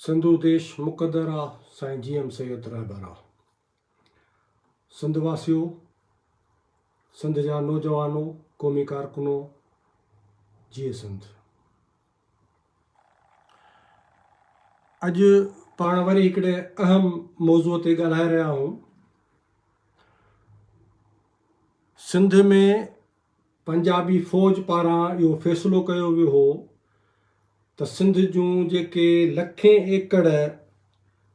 सिंधु देश मुक़दर आ साईं GM सैयद रहबर आ। सिंध वासियों, सिंध जा नौजवानों, क़ौमी कारकुनों, जिए सिंध। अॼु पाण वरी हिकिड़े अहम मौज़ूअ ते ॻाल्हाए रहिया आहियूं। सिंध में पंजाबी फ़ौज पारां इहो फ़ैसिलो कयो वियो हो त सिंध जूं जेके लखें एकड़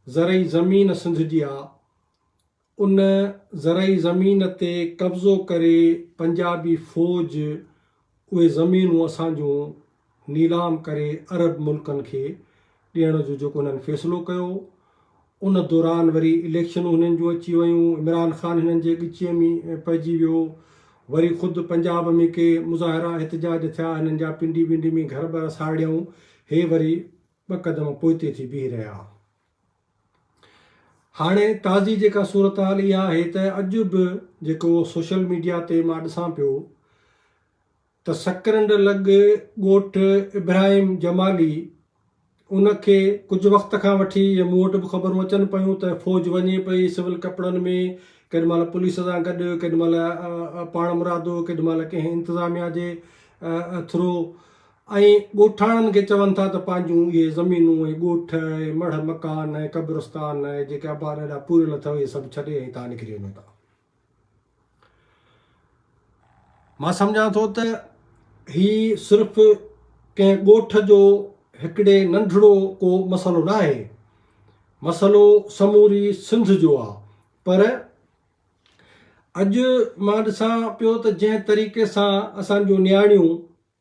ज़रई ज़मीन सिंध जी आहे, उन ज़रई ज़मीन ते कब्ज़ो करे पंजाबी फ़ौज उहे ज़मीनूं असांजूं नीलाम करे अरब मुल्कनि खे ॾियण जो जेको उन्हनि फ़ैसिलो कयो। उन दौरान वरी इलेक्शनूं हिननि जूं अची वियूं, इमरान ख़ान हिननि जे ॻिचीअ में पइजी वियो। वरी ख़ुदि पंजाब में के मुज़ाहिरा एहतजाज थिया, हिननि जा पिंडी विंडी में घर बर साड़ियऊं। हे वरी ॿ क़दम पोइते थी बीह रहिया। हाणे ताज़ी जेका सूरत हाल इहा आहे त अॼु बि जेको सोशल मीडिया ते मां ॾिसां पियो त सकरंड लॻ ॻोठ इब्राहिम जमाली, उनखे कुझु वक़्त खां वठी मूं वटि बि ख़बरूं अचनि पियूं त फ़ौज वञे पई सिविल कपिड़नि में, केॾी महिल पुलिस सां गॾु, केॾी महिल पाण मुरादो, केॾी महिल कंहिं इंतिज़ामिया जे थ्रू, ऐं ॻोठाणनि खे चवनि था त पंहिंजूं इहे ज़मीनूं ऐं ॻोठ ऐं मढ़ मकान ऐं क़ब्रस्तान ऐं जेके आबाद हेॾा पूरियल अथव इहे सभु छॾे ऐं तव्हां निकिरी वञो था। मां सम्झां थो त ही सिर्फ़ु कंहिं ॻोठ जो हिकिड़े नंढिड़ो को मसइलो न आहे, मसइलो समूरी सिंध जो आहे। पर अॼु मां ॾिसां पियो त जंहिं तरीक़े सां असांजूं नियाणियूं,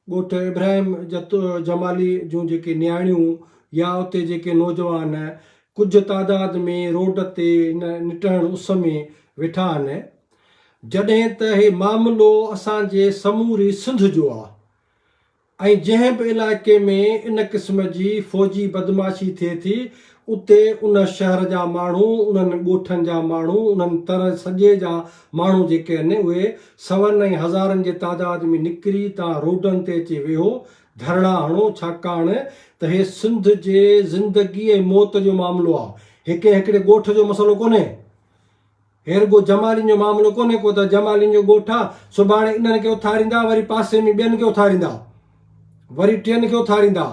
ॻोठ इब्राहिम जमाली जूं जेके नियाणियूं या उते जेके नौजवान कुझु तादाद में रोड ते निटण उस में वेठा आहिनि, जॾहिं त हे मामिलो असांजे समूरी सिंध जो आहे ऐं जंहिं बि इलाइक़े में इन क़िस्म जी फ़ौजी बदमाशी थिए थी, उते उन शहर जा माण्हू, उन्हनि ॻोठनि जा माण्हू, उन्हनि तरह सॼे जा माण्हू जेके आहिनि उहे सवनि ऐं हज़ारनि जे तादाद में निकिरी तव्हां रोडनि ते अची वेहो, धरणा हणो, छाकाणि त हे सिंध जे ज़िंदगी ऐं मौत जो मामिलो आहे। हे कंहिं हिकिड़े ॻोठ जो मसइलो कोन्हे, हे रुॻो जमालियुनि जो मामिलो कोन्हे को त जमालियुनि जो ॻोठ आहे, सुभाणे इन्हनि खे उथारींदा, वरी पासे में ॿियनि खे उथारींदा, वरी टियनि खे उथारींदा,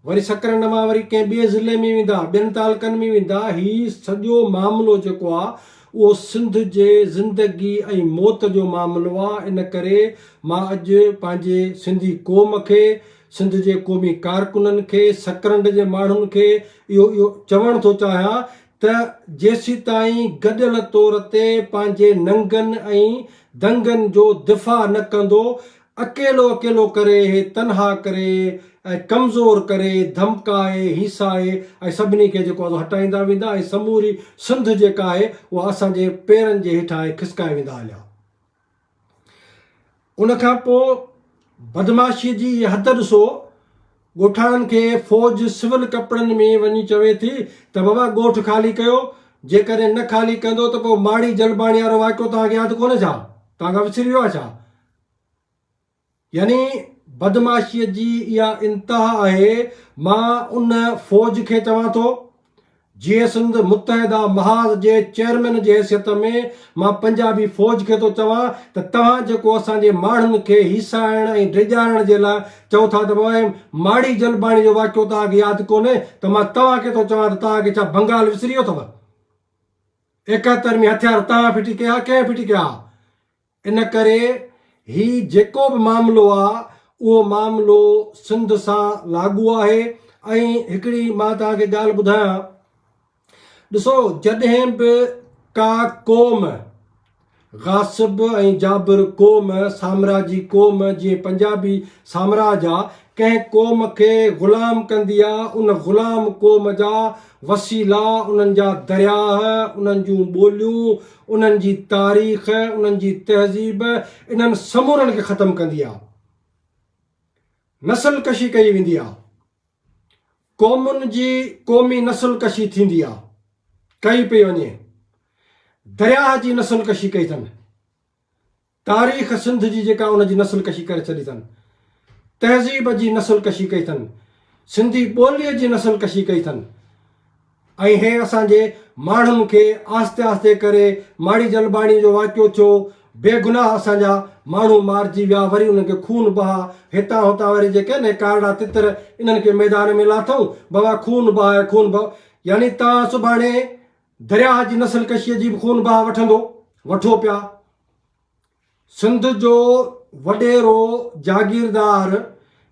वरी सकरंड मां वरी कंहिं ॿिए ज़िले में वेंदा, ॿियनि तालुकनि में वेंदा। हीउ सॼो मामिलो जेको आहे उहो सिंध जे ज़िंदगी ऐं मौत जो मामिलो आहे। इन करे मां अॼु पंहिंजे सिंधी क़ौम खे, सिंध जे क़ौमी कारकुननि खे, सकरंड जे माण्हुनि खे इहो चवणु थो चाहियां त जेसीं ताईं गॾियल तौर ते पंहिंजे नंगनि ऐं दंगनि जो दिफ़ा न कंदो, अकेलो अकेलो करे, हे तनहा करे ऐं कमज़ोर करे, धमकाए, हीसाए ऐं सभिनी खे जेको आहे हटाईंदा वेंदा ऐं समूरी सिंध जेका आहे उहा असांजे पेरनि जे हेठां खिसकाए वेंदा हलिया। उनखां पोइ बदमाशीअ जी हद ॾिसो, ॻोठाणनि खे फ़ौज सिविल कपिड़नि में वञी चवे थी त बाबा ॻोठ ख़ाली कयो, जेकॾहिं न ख़ाली कंदो त पोइ माड़ी जलबाणी वारो वाक़ियो तव्हांखे यादि कोन्हे छा? तव्हांखां विसरी वियो आहे छा? यानी बदमाशीअ जी इहा इंतिहा आहे। मां उन फ़ौज खे चवां थो, जीअं सिंध मुतहिदा महाज़ जे चेयरमैन जे हैसियत में मां पंजाबी फ़ौज खे थो चवां त तव्हां जेको असांजे माण्हुनि खे हिसाइण ऐं डिॼाइण जे लाइ चओ था त बाबा माड़ी जलबाणी जो वाक़ियो तव्हांखे यादि कोन्हे, त मां तव्हांखे थो चवां त तव्हांखे छा बंगाल विसरी वियो अथव? 71 में हथियार तव्हां फिटी कया, कंहिं फिटी कया? इन करे ही जेको बि मामिलो आहे उहो मामिलो सिंध सां लागू आहे। ऐं हिकिड़ी मां तव्हांखे ॻाल्हि ॿुधायां, ॾिसो, जॾहिं बि का क़ौम गासिब ऐं जाबिर क़ौम, साम्राजी क़ौम जीअं पंजाबी साम्राज आहे, कंहिं क़ौम खे ग़ुलाम कंदी आहे, उन ग़ुलाम क़ौम जा वसीला, उन्हनि जा दरियाह, उन्हनि जूं ॿोलियूं, उन्हनि जी तारीख़, उन्हनि जी तहज़ीब, इन्हनि समूरनि खे ख़तमु कंदी आहे। नस्ल कशी कई वेंदी आहे, क़ौमुनि जी क़ौमी नस्ल कशी थींदी आहे, कई पई वञे। दरियाह जी नस्ल कशी कई अथनि, तारीख़ सिंध जी जेका उनजी नस्ल कशी करे छॾी अथनि, तहज़ीब जी नस्ल कशी कई अथनि, सिंधी ॿोलीअ जी नस्ल कशी कई अथनि। ऐं हे असांजे माण्हुनि खे आहिस्ते आहिस्ते करे माड़ी जलबाणी जो वाक़ियो थियो, बेगुनाह असांजा माण्हू मारिजी विया, वरी उन्हनि खे खून बहा, हितां हुतां वरी जेके न कारड़ा तितर इन्हनि खे मैदान में लाथऊं, बाबा खून बहाए खून बहा, यानी तव्हां सुभाणे दरिया जी नस्ल कशीअ जी बि खून बहा वठो पिया। सिंध जो वॾेरो जागीरदार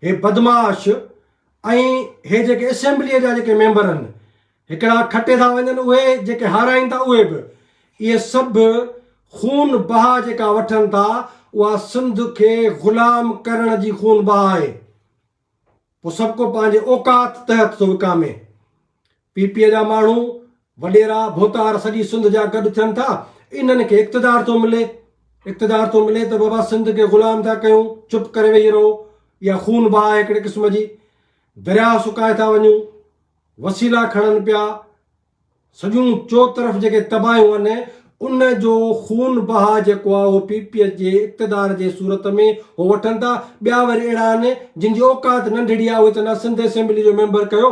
हे बदमाश ऐं हे जेके असेंबलीअ जा जेके मेंबर आहिनि, हिकिड़ा खटे था वञनि, उहे जेके हाराइनि था उहे बि, इहे सभु खून बहा जेका वठनि था उहा सिंध खे ग़ुलाम करण जी खून बहा आहे। पोइ सभु को पंहिंजे औकात तहत थो विकामे। पीपीअ जा माण्हू वॾेरा भोतार सॼी सिंध जा गॾु थियनि था, इन्हनि खे इक़्तिदार थो मिले त बाबा सिंध खे ग़ुलाम था कयूं, चुप करे वेही रहो। इहा खून बहा आहे हिकिड़े क़िस्म जी। दरिया सुकाए था वञूं, वसीला खणनि पिया, सॼियूं चोतरफ़ जेके तबाहियूं आहिनि उन जो खून बहा जेको आहे उहो पीपीअ जे इक़्तिदार जे सूरत में उहो वठनि था। ॿिया वरी अहिड़ा आहिनि जिन जी औकात नंढड़ी आहे, उहे चवंदा सिंध असेंबली जो मेंबर कयो,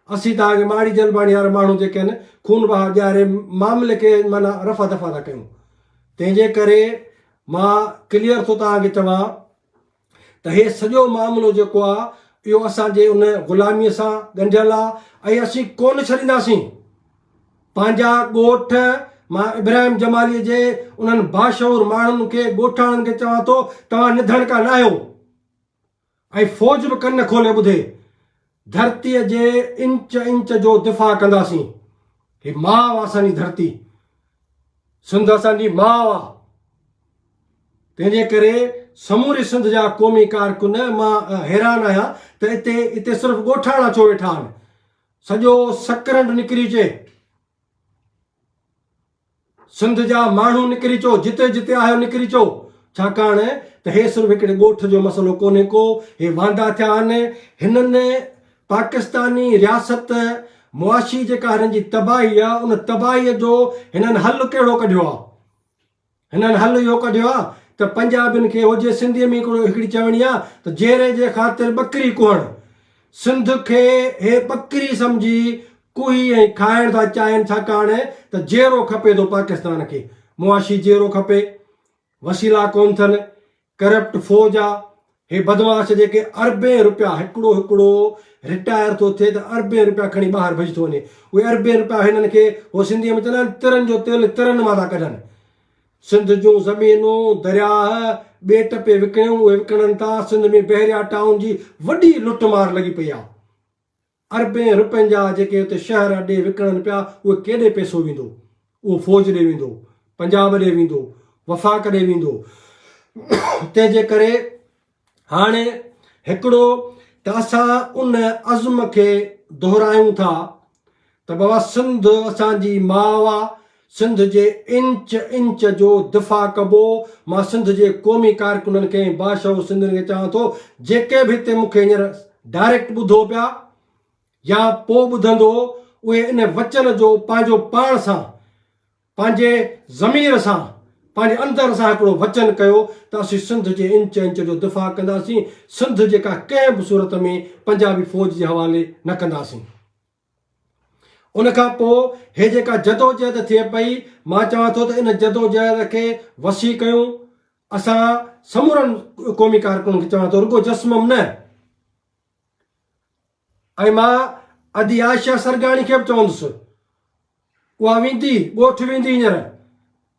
असीं तव्हांखे माड़ी जलबाणी वारा माण्हू जेके आहिनि खून बहा ॾियारे मामले खे माना रफ़ा दफ़ा था कयूं। तंहिंजे करे मां क्लियर थो तव्हांखे चवां त हे सॼो मामिलो जेको आहे इहो असांजे उन ग़ुलामीअ सां ॻंढियल आहे, ऐं असीं कोन छॾींदासीं पंहिंजा ॻोठ। मां इब्राहिम जमालीअ जे उन्हनि बाशऊर माण्हुनि खे, ॻोठाणनि खे चवां थो, तव्हां निधण खां न आहियो ऐं फ़ौज बि कन खोले ॿुधे, धरतीअ जे इंच इंच जो दिफ़ा कंदासीं। हे माउ आहे असांजी धरती, सिंध असांजी माउ आहे। तंहिंजे करे समूरी सिंध जा क़ौमी कारकुन, मां हैरान आहियां त हिते सिर्फ़ु ॻोठाणा छो वेठा आहिनि, सॼो सकरंड निकिरी अचे, सिंध जा माण्हू निकिरी अचो, जिते जिते आहियो निकिरी अचो, छाकाणि त हे सिर्फ़ु हिकिड़े ॻोठ जो मसइलो कोन्हे को, हे वांदा थिया आहिनि। हिननि पाकिस्तानी रियासत मुआशी जेका हिननि जी तबाही आहे, उन तबाहीअ जो हिननि हल कहिड़ो कढियो आहे? हिननि हल इहो कढियो आहे त पंजाबियुनि खे हुजे, सिंधीअ में हिकिड़ी चवणी आहे त जेरे जे ख़ातिर बकरी कुहण। सिंध खे हे बकरी सम्झी कुही ऐं खाइण था चाहिनि, छाकाणि त जेरो खपे थो पाकिस्तान खे, मुआशी जेरो खपे, वसीला कोन अथनि, करप्ट फ़ौज आहे। हे बदमाश जेके अरबे रुपया, हिकिड़ो हिकिड़ो रिटायर थो थिए त अरबे रुपया खणी ॿाहिरि भॼी थो वञे, उहे अरबे रुपया हिननि खे उहो सिंधीअ में चवंदा आहिनि तिरनि जो तेल तिरनि मां था कढनि। सिंध जूं ज़मीनूं दरिया ॿेट पे विकिणियूं, उहे विकिणनि था। सिंध में बहरिया टाउन जी वॾी लुटमार लॻी पई आहे। अरबे रुपयनि जा जेके हुते शहर ॾे विकिणनि पिया, उहे केॾे पैसो वेंदो? उहो फ़ौज ॾे वेंदो, पंजाब ॾे वेंदो, वफ़ाक़ ॾे वेंदो। तंहिंजे करे हाणे हिकिड़ो त असां उन अज़्म खे दोहिरायूं था त बाबा सिंध असांजी माउ आहे, सिंध जे इंच इंच जो दिफ़ा कबो। मां सिंध जे क़ौमी कारकुननि खे, बादशाह सिंध खे चवां थो, जेके बि हिते मूंखे हींअर डायरेक्ट ॿुधो पिया या पोइ ॿुधंदो, उहे इन वचन जो पंहिंजो पाण सां, पंहिंजे ज़मीर सां, पंहिंजे अंदर सां हिकिड़ो वचन कयो त असीं सिंध जे इंच इंच जो दिफ़ा कंदासीं। सिंध जेका कंहिं बि सूरत में पंजाबी फ़ौज जे हवाले न कंदासीं। उन खां पोइ हे जेका जदोजहद थिए पई, मां चवां थो त इन जदोजहद खे वसी कयूं। असां समूरनि क़ौमी कारकुननि खे चवां थो, रुगो जस्मम न। ऐं मां अदी आयशा सरगाणी खे बि चवंदुसि, उहा वेंदी ॻोठ वेंदी, हींअर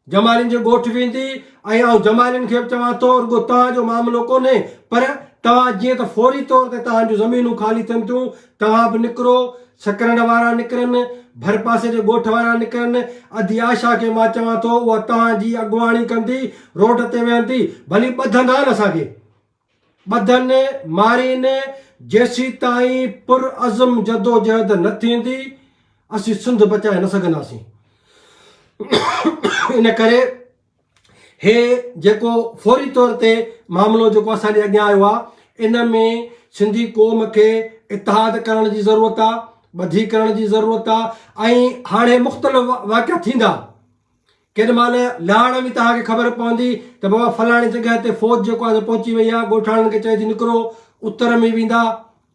जमालियुनि जो ॻोठ वेंदी, ऐं आउं जमालियुनि खे बि चवां थो, रुगो तव्हांजो मामिलो कोन्हे, पर तव्हां जीअं त फौरी तौर ते तव्हांजूं ज़मीनूं ख़ाली थियनि थियूं, तव्हां बि निकिरो, सकरंड वारा निकिरनि, भर पासे जे ॻोठ वारा निकिरनि। अदी आयशा खे मां चवां थो, उहा तव्हांजी अॻुवाणी कंदी, रोड ते वेहंदी, भली ॿधंदा न असांखे, ॿधनि मारीनि, जेसीं ताईं पुर अज़म जदोजहद न थींदी असीं सिंध बचाए न सघंदासीं। इन करे हे जेको फौरी तौर ते मामिलो जेको असांजे अॻियां आयो आहे, इन में सिंधी क़ौम खे इतिहाद करण जी ज़रूरत आहे, ॿधी करण जी ज़रूरत आहे। ऐं हाणे मुख़्तलिफ़ वाक़िया थींदा, केॾी महिल लाहण में तव्हांखे ख़बर पवंदी त बाबा फलाणी जॻह ते फ़ौज जेको आहे पहुची वई आहे, ॻोठाणनि खे चए थी निकिरो, उत्तर में वेंदा,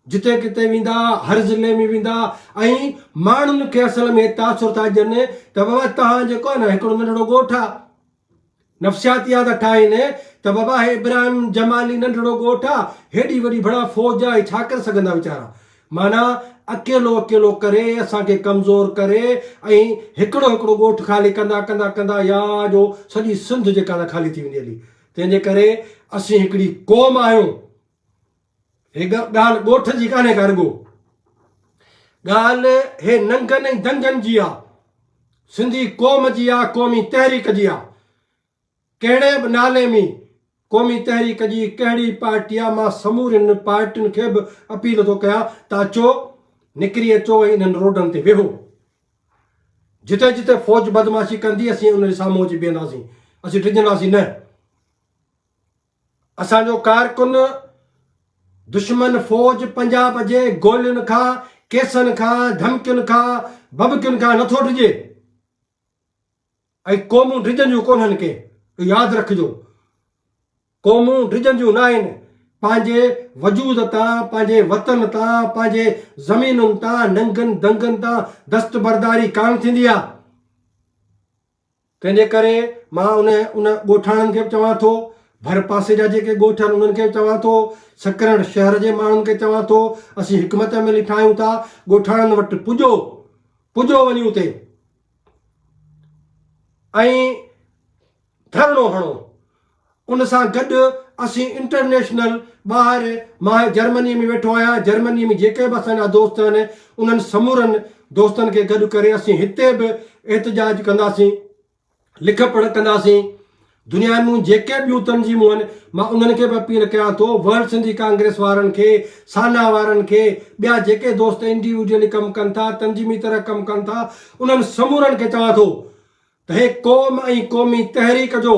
जिते किथे वेंदा, हर ज़िले में वेंदा ऐं माण्हुनि खे असल में तासुर था ॾियनि त बाबा तव्हां जेको आहे न हिकिड़ो नंढिड़ो ॻोठु आहे, नफ़्सियातिया था ठाहिनि त बाबा हे इब्राहिम जमाली नंढिड़ो ॻोठु आहे, हेॾी वॾी भड़ा फ़ौज आहे, छा करे सघंदा वीचारा। माना अकेलो अकेलो करे असांखे कमज़ोर करे ऐं हिकिड़ो हिकिड़ो ॻोठु ख़ाली कंदा कंदा कंदा या जो सॼी सिंध जेका न ख़ाली थी वेंदी हली। तंहिंजे करे असीं हिकिड़ी क़ौम आहियूं। हे ॻाल्हि ॻोठ जी कान्हे का रुॻो, ॻाल्हि हे नंगनि ऐं दंगनि जी आहे, सिंधी क़ौम जी आहे, क़ौमी तहरीक जी आहे। कहिड़े बि नाले में क़ौमी तहरीक जी कहिड़ी पार्टी आहे, मां समूरनि पार्टियुनि खे बि अपील थो कयां त अचो निकिरी अचो ऐं इन्हनि रोडनि ते वेहो। जिते जिते फ़ौज बदमाशी कंदी असीं उन जे साम्हूं अची बीहंदासीं, असीं डिॼंदासीं न। असांजो कारकुन दुश्मन फ़ौज पंजाब जे गोलियुनि खां, केसनि खां, धमकियुनि खां, भभकियुनि खां नथो डिॼे ऐं क़ौमूं डिॼंदियूं कोन्हनि के, यादि रखिजो। क़ौमूं डिॼंदियूं न आहिनि, पंहिंजे वजूद तां, पंहिंजे वतन तां, पंहिंजे ज़मीनुनि तां, नंगनि दंगनि तां दस्तबरदारी कान थींदी आहे। तंहिंजे करे मां उन ॻोठाणनि खे बि चवां थो, भर पासे जा जेके ॻोठ आहिनि उन्हनि खे बि चवां थो, सकरड़ शहर जे माण्हुनि खे चवां थो, असीं हिकमत अमली ठाहियूं था, ॻोठाणनि वटि पुॼो, पुॼो वञी उते ऐं धरणो हणो। उन सां गॾु असीं इंटरनेशनल ॿाहिरि, मां जर्मनीअ में वेठो आहियां, जर्मनीअ में जेके बि असांजा दोस्त आहिनि उन्हनि समूरनि दोस्तनि खे गॾु करे असीं हिते बि एहतजाज कंदासीं, लिख पढ़ कंदासीं। दुनिया में जेके ॿियूं तंज़ीमूं आहिनि मां उन्हनि खे बि अपील कयां थो, वर्ल्ड सिंधी कांग्रेस वारनि खे, साना वारनि खे, ॿिया जेके दोस्त इंडिविजुअली कमु कनि था, तंज़ीमी तरह कमु कनि था, उन्हनि समूरनि खे चवां थो त हे क़ौम ऐं क़ौमी तहरीक जो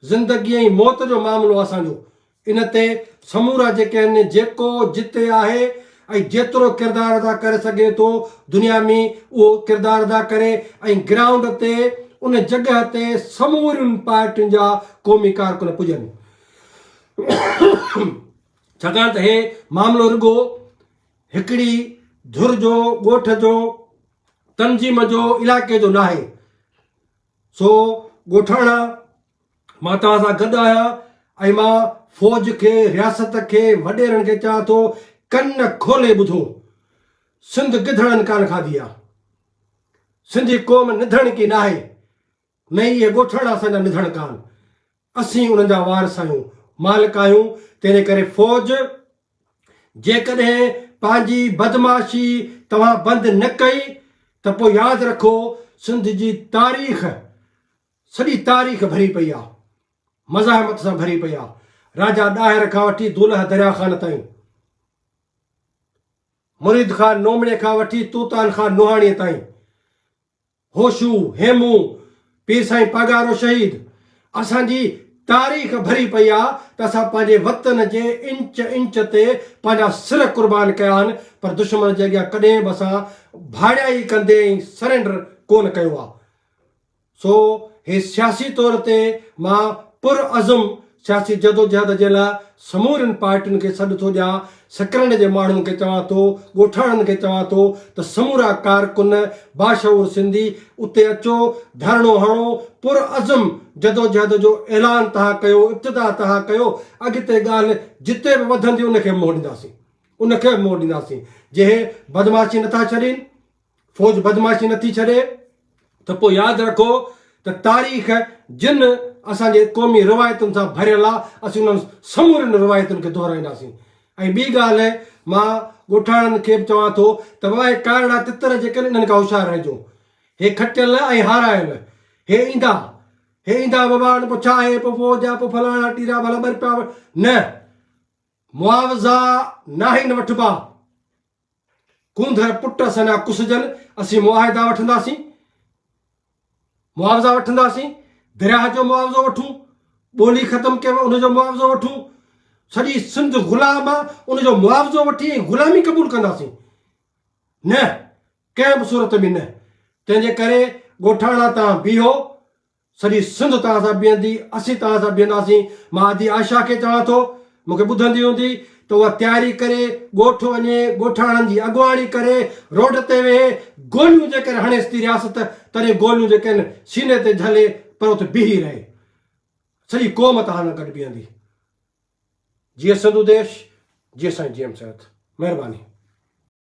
ज़िंदगी ऐं मौत जो मामिलो असांजो। इन ते समूरा जेके आहिनि, जेको जिते आहे ऐं जेतिरो किरदारु अदा करे सघे थो दुनिया में उहो किरदारु अदा करे ऐं ग्राउंड ते उन जॻह ते समूरियुनि पार्टियुनि जा क़ौमी कारकुन पुॼनि। छाकाणि त हे मामिलो रुॻो हिकिड़ी धुर जो, ॻोठ जो, तंज़ीम जो, इलाइक़े जो न आहे। सो ॻोठाणा मां तव्हां सां गॾु आहियां ऐं मां फ़ौज खे, रियासत खे, वॾेरनि खे चवां थो कन खोले ॿुधो। सिंध गिदड़नि कान खाधी आहे, सिंधी क़ौम निधण की न आहे, न इहे ॻोठाणा असांजा निधण कान, असीं उन्हनि जा वारस आहियूं, मालिक आहियूं। तंहिंजे करे फ़ौज जेकॾहिं पंहिंजी बदमाशी तव्हां बंदि न कई त पोइ यादि रखो सिंध जी तारीख़, सॼी तारीख़ भरी पई आहे, मज़ाहमत सां भरी पई आहे। राजा ॾाहिर खां वठी दुलह दरिया ख़ान ताईं, मुरीद ख़ान नोमड़े खां वठी तूतान खान नुहाणीअ ताईं, होशू, हेमू, पीर साईं पागारो शहीद, असांजी तारीख़ भरी पई आहे त असां पंहिंजे वतन जे इंच इंच ते पंहिंजा सिर क़ुर्बान कया आहिनि, पर दुश्मन जे अॻियां कॾहिं बि असां भाड़ियाई कंदे ऐं सरेंडर कोन कयो आहे। सो हे सियासी तौर ते मां पुरअज़म सियासी जदोजहद जे लाइ समूरनि पार्टियुनि खे सॾु थो ॾियां, सकरड़ जे माण्हुनि खे चवां थो, ॻोठाणनि खे चवां थो त समूरा कारकुन बाशऊर सिंधी उते अचो, धरणो हणो, पुरअज़म जदोजहद जो ऐलान तव्हां कयो, इब्तिदा तव्हां कयो। अॻिते ॻाल्हि जिते बि वधंदी उनखे मोड़ ॾींदासीं, उनखे मोड़ ॾींदासीं। जे बदमाशी नथा छॾनि, फ़ौज बदमाशी नथी छॾे त पोइ यादि रखो त तारीख़ जिन असांजे क़ौमी रिवायतुनि सां भरियल आहे, असीं उन्हनि समूरनि रिवायतुनि खे दोहिराईंदासीं। ऐं ॿी ॻाल्हि मां ॻोठाणनि खे बि चवां थो त बाबा हे कारणा तितर जेके आहिनि इन्हनि खां होशियारु रहिजो। हे खटियल ऐं हारायल, हे ईंदा बाबा पोइ छा आहे, पोइ फ़ौज आहे, पोइ फलाणा टीरा भला ॿ रुपया न, मुआवज़ा नाहे न वठिबा। कूंदर पुट असांजा कुसजनि, असीं मुआहिदा वठंदासीं, मुआवज़ा वठंदासीं, दरिया जो मुआवज़ो वठूं, ॿोली ख़तमु कयो उनजो मुआवज़ो वठूं, सॼी सिंध ग़ुलाम आहे उनजो मुआवज़ो वठी ऐं ग़ुलामी क़बूल कंदासीं न, कंहिं बि सूरत में न। तंहिंजे करे ॻोठाणा तव्हां बीहो, सॼी सिंध तव्हां सां बीहंदी, असीं तव्हां सां बीहंदासीं। मां आदि आशा खे चवां थो, मूंखे ॿुधंदी हूंदी त उहा तयारी करे ॻोठ वञे, ॻोठाणनि जी अॻुवाणी करे, रोड ते वेहे, गोलियूं जेकॾहिं हणेसि थी रियासत, तॾहिं गोलियूं जेके आहिनि सीने ते झले, पर उते बीही रहे। सॼी क़ौम तव्हां सां गॾु बीहंदी। जीअं सिंधु देश, जीअं साईं जीएम साहिब। महिरबानी।